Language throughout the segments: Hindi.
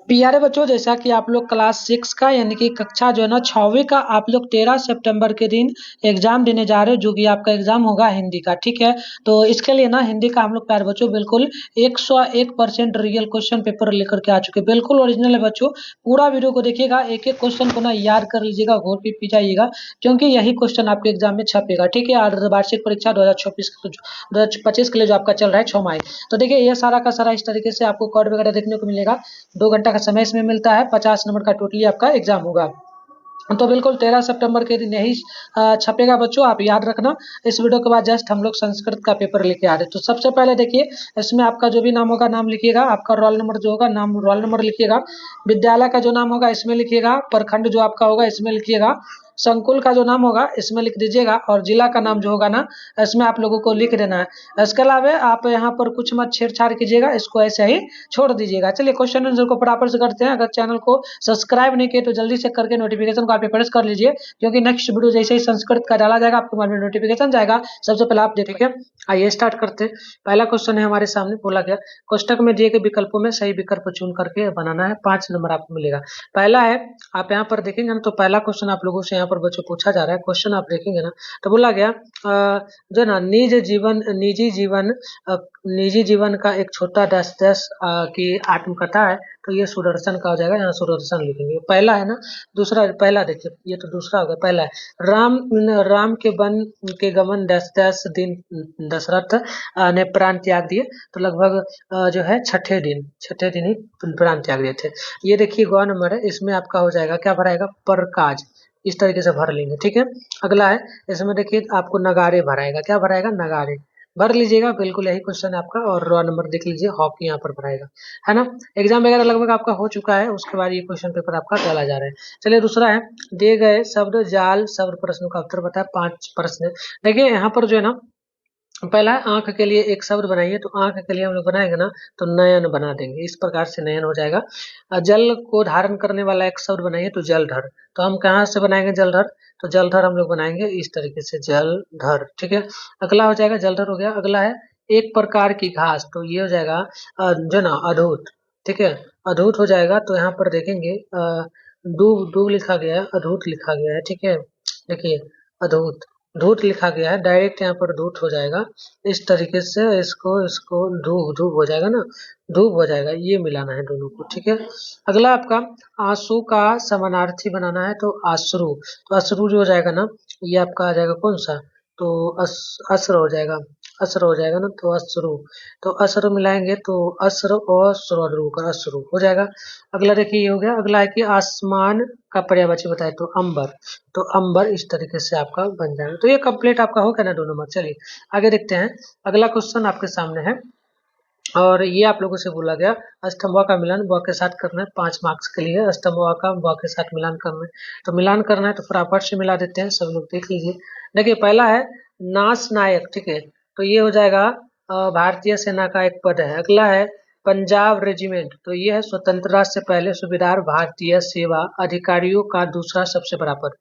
प्यारे बच्चों, जैसा कि आप लोग क्लास 6 का यानी कि कक्षा जो है ना 6वीं का आप लोग 13 सितंबर के दिन एग्जाम देने जा रहे हो, जो कि आपका एग्जाम होगा हिंदी का। ठीक है, तो इसके लिए ना हिंदी का हम लोग प्यारे बच्चों बिल्कुल 101% रियल क्वेश्चन पेपर लेकर के आ चुके हैं। बिल्कुल ओरिजिनल है बच्चों। पूरा वीडियो को देखिएगा, एक एक क्वेश्चन को ना याद कर लीजिएगा, घोर पी जाइएगा, क्योंकि यही क्वेश्चन आपके एग्जाम में छपेगा। ठीक है, और वार्षिक परीक्षा 2025 के लिए जो आपका चल रहा है 6 माही। तो देखिए, ये सारा का सारा इस तरीके से आपको कोड वगैरह देखने को मिलेगा। 2 घंटा का समय इसमें मिलता है। 50 नंबर का टोटली आपका एग्जाम होगा। तो बिल्कुल 13 सितंबर के दिन यही छपेगा बच्चों, आप याद रखना। इस वीडियो के बाद जस्ट हम लोग संस्कृत का पेपर लेके आ रहे हैं। तो सबसे पहले देखिए, इसमें आपका जो भी नाम होगा नाम लिखिएगा, आपका रोल नंबर जो होगा नाम रोल नंबर लिखिएगा, विद्यालय का जो नाम होगा इसमें लिखिएगा, प्रखंड जो आपका होगा इसमें लिखिएगा, संकुल का जो नाम होगा इसमें लिख दीजिएगा, और जिला का नाम जो होगा ना इसमें आप लोगों को लिख देना है। इसके अलावा आप यहाँ पर कुछ मत छेड़छाड़ कीजिएगा, इसको ऐसे ही छोड़ दीजिएगा। चलिए क्वेश्चन आंसर को फटाफट से करते हैं। अगर चैनल को सब्सक्राइब नहीं किए तो जल्दी से करके नोटिफिकेशन को आप प्रेस कर लीजिए, क्योंकि नेक्स्ट वीडियो जैसे ही संस्कृत का डाला जाएगा आपके मोबाइल में नोटिफिकेशन जाएगा, सबसे पहले आप देखेंगे। आइए स्टार्ट करते हैं। पहला क्वेश्चन है हमारे सामने, बोला गया कोष्टक में दिए गए विकल्पों में सही विकल्प चुन करके बनाना है। 5 नंबर आपको मिलेगा। पहला है, आप यहाँ पर देखेंगे ना, तो पहला क्वेश्चन आप लोगों से यहाँ पर बच्चों पूछा जा रहा है। क्वेश्चन आप देखेंगे ना, तो बोला गया जो ना निजी जीवन का एक छोटा दस दस की आत्मकथा है, तो ये सुदर्शन का हो जाएगा। यहाँ सुदर्शन लिखेंगे, पहला है ना। दूसरा, पहला देखिए, ये तो दूसरा हो गया। पहला है राम राम के वन के गमन 10 दिन दशरथ ने प्राण त्याग दिए, तो लगभग जो है छठे दिन ही प्राण त्याग दिए थे। ये देखिए ग नंबर है, इसमें आपका हो जाएगा क्या भराएगा, प्रकाश। इस तरीके से भर लेंगे। ठीक है, अगला है, इसमें देखिए आपको नगाड़े भराएगा, क्या भराएगा, नगाड़े भर लीजिएगा। बिल्कुल यही क्वेश्चन है आपका। और रॉ नंबर देख लीजिए, हॉकी यहाँ पर भराएगा, है ना। एग्जाम वगैरह लगभग आपका हो चुका है, उसके बाद ये क्वेश्चन पेपर आपका डाला जा रहा है। चलिए दूसरा है, दिए गए शब्द जाल शब्द प्रश्नों का उत्तर बताए। 5 प्रश्न देखिए यहाँ पर जो है ना, पहला है आंख के लिए एक शब्द बनाइए, तो आंख के लिए हम लोग बनाएंगे ना, तो नयन बना देंगे। इस प्रकार से नयन हो जाएगा। जल को धारण करने वाला एक शब्द बनाइए, तो जलधर। तो हम कहाँ से बनाएंगे जलधर, तो जलधर हम लोग बनाएंगे इस तरीके से, जलधर। ठीक है, अगला हो जाएगा, जलधर हो गया। अगला है एक प्रकार की घास, तो ये हो जाएगा जो ना अधूत। ठीक है, अधूत हो जाएगा। तो यहाँ पर देखेंगे दूब दूब लिखा गया है, अधूत लिखा गया है। ठीक है, देखिए अधूत धूत लिखा गया है, डायरेक्ट यहाँ पर धूत हो जाएगा। इस तरीके से इसको इसको धूप धूप हो जाएगा ना, धूप हो जाएगा। ये मिलाना है दोनों को। ठीक है, अगला आपका आंसू का समानार्थी बनाना है, तो अश्रु। तो अश्रु जो हो जाएगा ना, ये आपका आ जाएगा कौन सा, तो अस्र हो जाएगा, अस्र हो जाएगा ना, तो अश्रु। तो अस्र मिलाएंगे तो अस्र और श्रोद्रु का अश्रु हो जाएगा। अगला देखिए ये हो गया। अगला है कि आसमान का पर्यायवाची बताए, तो अंबर। तो अंबर इस तरीके से आपका बन जाएगा। तो ये कंप्लीट आपका हो गया ना 2 नंबर। चलिए आगे देखते हैं। अगला क्वेश्चन आपके सामने है, और ये आप लोगों से बोला गया स्तंभों का मिलान ब के साथ करना है। 5 मार्क्स के लिए स्तंभों का ब के साथ मिलान करना है। तो मिलान करना है, तो फटाफट से मिला देते हैं, सब लोग देख लीजिए। देखिए पहला है नास नायक। ठीक है, तो ये हो जाएगा भारतीय सेना का एक पद है। अगला है पंजाब रेजिमेंट, तो ये है स्वतंत्रता से पहले सूबेदार भारतीय सेवा अधिकारियों का दूसरा सबसे बड़ा पद।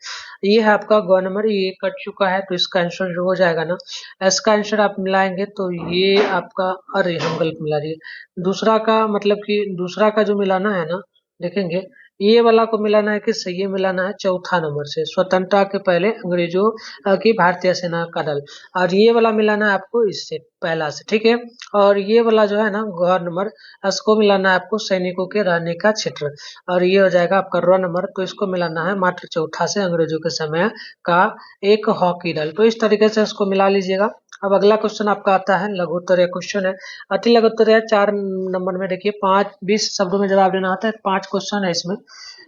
ये है आपका ग नंबर, ये कट चुका है, तो इसका आंसर जो हो जाएगा ना, इसका आंसर आप मिलाएंगे तो ये आपका, अरे हम गलत मिला दिए। दूसरा का मतलब कि दूसरा का जो मिलाना है ना, देखेंगे ये वाला को मिलाना है किससे, ये मिलाना है चौथा नंबर से, स्वतंत्रता के पहले अंग्रेजों की भारतीय सेना का दल। और ये वाला मिलाना है आपको इससे पहला से। ठीक है, और ये वाला जो है ना ग नंबर, इसको मिलाना है आपको सैनिकों के रहने का क्षेत्र। और ये हो जाएगा आपका र नंबर, तो इसको मिलाना है मात्र चौथा से अंग्रेजों के समय का एक हॉकी दल। तो इस तरीके से इसको मिला लीजिएगा। अब अगला क्वेश्चन आपका आता है लघु उत्तरीय क्वेश्चन है। अति लघु उत्तरीय 4 नंबर में देखिए 20 शब्दों में जवाब देना आता है। 5 क्वेश्चन है इसमें,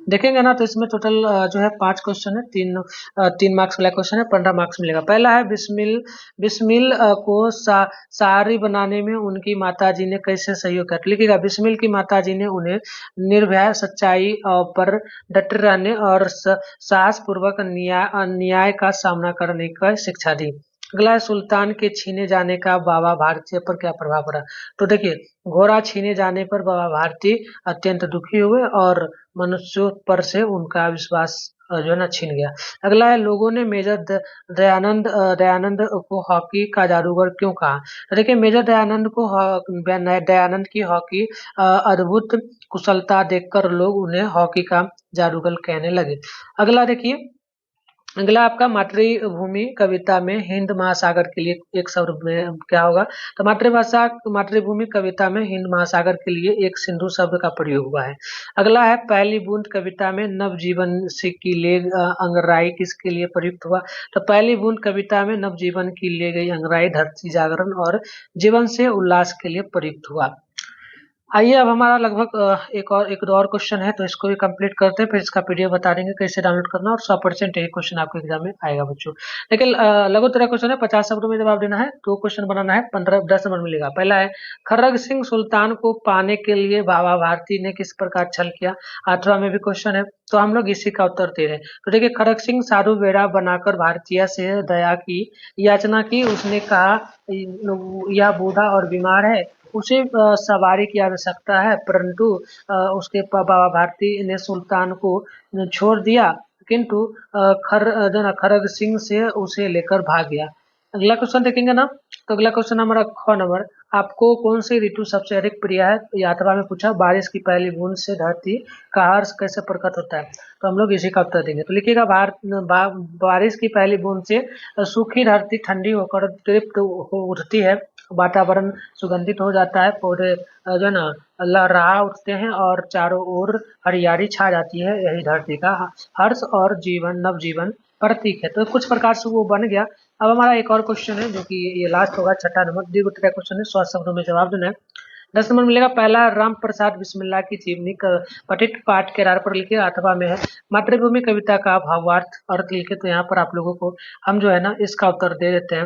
देखेंगे ना, तो इसमें टोटल जो है 5 क्वेश्चन है। 3 मार्क्स वाला क्वेश्चन है, 15 मार्क्स मिलेगा। पहला है बिस्मिल बिस्मिल को सारी बनाने में उनकी माताजी ने कैसे सहयोग किया। तो लिखिएगा बिस्मिल की माताजी ने उन्हें निर्भय सच्चाई पर डटे रहने और साहस पूर्वक न्याय का सामना करने की शिक्षा दी। अगला है सुल्तान के छीने जाने का बाबा भारतीय पर क्या प्रभाव पड़ा। तो देखिए घोड़ा छीने जाने पर बाबा भारती अत्यंत दुखी हुए और मनुष्यों पर से उनका विश्वास जो है ना छीन गया। अगला है, लोगों ने मेजर दयानंद को हॉकी का जादूगर क्यों कहा? तो देखिए, मेजर दयानंद की हॉकी अद्भुत कुशलता देखकर लोग उन्हें हॉकी का जादूगर कहने लगे। अगला देखिए, अगला आपका मातृभूमि कविता में हिंद महासागर के लिए एक शब्द में क्या होगा? तो मातृभूमि कविता में हिंद महासागर के लिए एक सिंधु शब्द का प्रयोग हुआ है। अगला है, पहली बूंद कविता में नवजीवन से की ले अंगराई किसके लिए प्रयुक्त हुआ? तो पहली बूंद कविता में नवजीवन की ले गई अंगराई धरती जागरण और जीवन से उल्लास के लिए प्रयुक्त हुआ। आइए, अब हमारा लगभग एक दो और क्वेश्चन है, तो इसको भी कंप्लीट करते हैं, फिर इसका पीडीएफ बता देंगे कैसे डाउनलोड करना, और 100% यही क्वेश्चन आपके एग्जाम में आएगा बच्चों। लेकिन लघु तरह क्वेश्चन है, 50 शब्दों में जवाब देना है, 2 क्वेश्चन बनाना है, 10 नंबर मिलेगा। पहला है, खरग सिंह सुल्तान को पाने के लिए बाबा भारती ने किस प्रकार छल किया? 8वां में भी क्वेश्चन है, तो हम लोग इसी का उत्तर दे रहे हैं। तो देखिए, खरग सिंह साधु बेड़ा बनाकर भारतीय से दया की याचना की। उसने कहा यह बूढ़ा और बीमार है, उसे सवारी की आवश्यकता है, परंतु उसके बाबा भारती ने सुल्तान को छोड़ दिया, किंतु खरग सिंह से उसे लेकर भाग गया। अगला क्वेश्चन देखेंगे ना, तो अगला क्वेश्चन हमारा ख नंबर, आपको कौन सी ऋतु सबसे अधिक प्रिय है? तो 8वां में पूछा, बारिश की पहली बूंद से धरती का हर्ष कैसे प्रकट होता है? तो हम लोग इसी का उत्तर देंगे। तो लिखिएगा, बारिश की पहली बूंद से सूखी धरती ठंडी होकर तृप्त हो उठती है, वातावरण सुगंधित हो जाता है, पौधे जो है ना लहरा उठते हैं और चारों ओर हरियाली छा जाती है, यही धरती का हर्ष और नवजीवन प्रतीक है। तो कुछ प्रकार से वो बन गया। अब हमारा एक और क्वेश्चन है, जो कि ये लास्ट होगा, 6ठा नंबर, दीर्घोत्तरीय क्वेश्चन है, 100 शब्दों में जवाब देना है। 10 नंबर मिलेगा। पहला, राम प्रसाद बिस्मिल्लाह की जीवनी पठित पाठ के आधार पर लिखे। 8वां में है, मातृभूमि कविता का भावार्थ अर्थ लिखे। तो यहाँ पर आप लोगों को हम जो है ना इसका उत्तर दे देते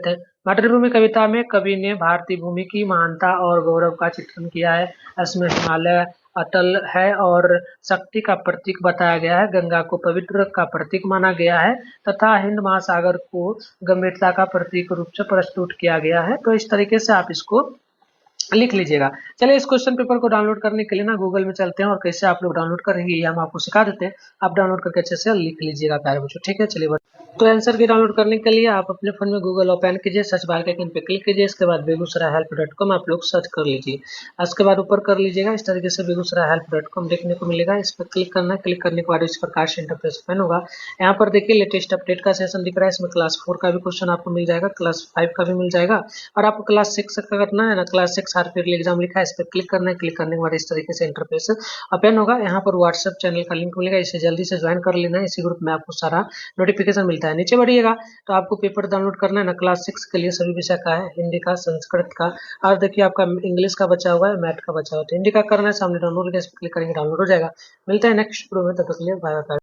हैं, मातृभूमि कविता में कवि ने भारतीय भूमि की महानता और गौरव का चित्रण किया है। इसमें हिमालय अटल है और शक्ति का प्रतीक बताया गया है, गंगा को पवित्र का प्रतीक माना गया है तथा हिंद महासागर को गंभीरता का प्रतीक रूप से प्रस्तुत किया गया है। तो इस तरीके से आप इसको लिख लीजिएगा। चलिए, इस क्वेश्चन पेपर को डाउनलोड करने के लिए ना गूगल में चलते हैं, और कैसे आप लोग डाउनलोड करेंगे ये हम आपको सिखा देते हैं। आप डाउनलोड करके अच्छे से लिख लीजिएगा प्यारे बच्चों, ठीक है। चलिए, तो आंसर की डाउनलोड करने के लिए आप अपने फोन में गूगल ओपन कीजिए, सर्च बार के आइकन पे क्लिक कीजिए, इसके बाद begusarahelp.com आप लोग सर्च कर लीजिए। इसके बाद ऊपर कर लीजिएगा, इस तरीके से begusarahelp.com देखने को मिलेगा। इस पर क्लिक करना है, क्लिक करने के बाद इस प्रकार से इंटरफेस ओपन होगा। यहाँ पर देखिए, लेटेस्ट अपडेट का सेशन दिख रहा है, इसमें क्लास 4 का भी क्वेश्चन आपको मिल जाएगा, क्लास 5 का भी मिल जाएगा, और आपको क्लास 6 का करना है ना, क्लास 6 हाफ ईयरली एग्जाम लिखा है, इस पर क्लिक करना है। क्लिक करने के बाद इस तरीके से इंटरफेस ओपन होगा। यहाँ पर व्हाट्सएप चैनल का लिंक मिलेगा, इसे जल्दी से ज्वाइन कर लेना है, इसी ग्रुप में आपको सारा नोटिफिकेशन मिलता है। नीचे बढ़िएगा तो आपको पेपर डाउनलोड करना है ना, क्लास 6 के लिए सभी विषय का है, हिंदी का, संस्कृत का, और देखिए आपका इंग्लिश का बचा हुआ है, मैथ का बचा हुआ है। तो हिंदी का करना है, सामने डाउनलोड, इस पर क्लिक करेंगे, डाउनलोड हो जाएगा। मिलता है नेक्स्ट वीडियो में, तब तक के लिए बाय बाय।